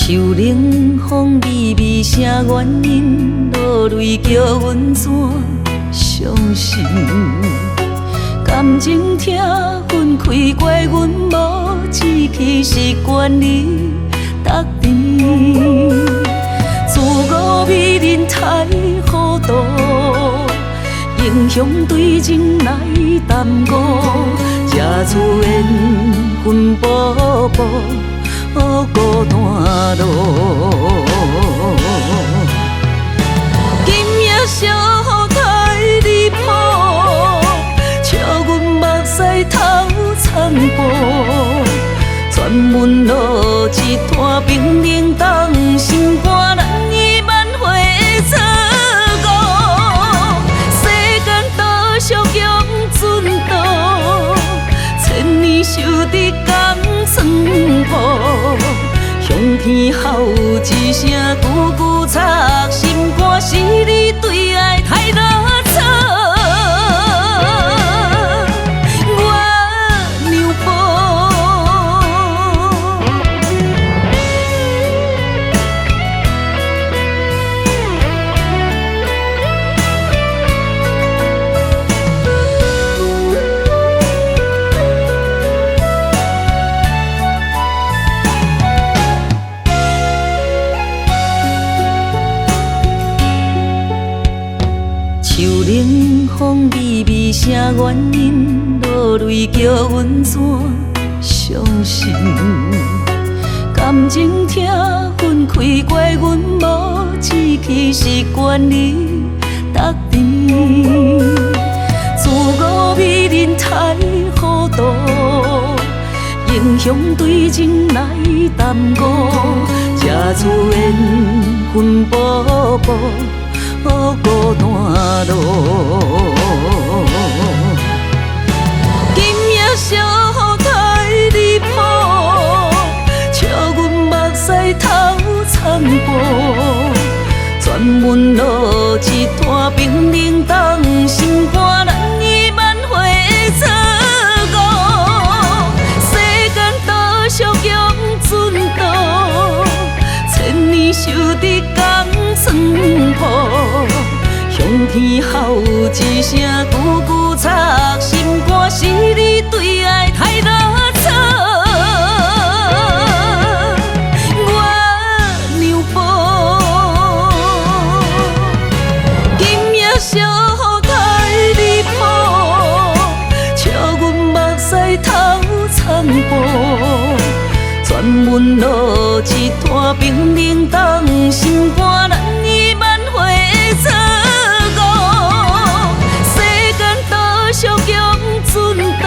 秋冷风微微声原因，落泪叫阮怎伤心？感情痛分开，怪阮无志气，是惯你搭甜。自我美人太糊涂，影响对情来耽误，才自然分步步。孤单路，今夜小雨太离谱，笑阮目屎头苍布，全文落一摊冰冷冻心肝，难以挽回的错误。世间多少强准度，千年修得共霜破。向天吼一声，句句插心肝，是你对爱太落错。我让秋冷风微微声原因，落泪叫阮怎伤心？感情痛分开，怪阮无志气，是惯你搭甜。自我美人太糊涂，影响对情来耽误，才自然分步步。孤单路，今夜小雨太离谱，笑阮目屎头苍布，全文落一摊冰冷冻心肝，难以挽回的错误。世间多少强准度，千年修得共霜破。向天吼一声，句句插心肝，是你对爱太落错。我让步，今夜小雨太离谱，笑阮目屎头苍布，全文落一摊冰冷冻心肝，难以挽回的错误。世间多少强准度，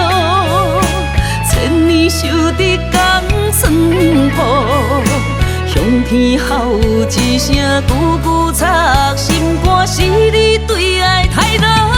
千年修得共霜破。向天吼一声，句句插心肝，是你对爱太落。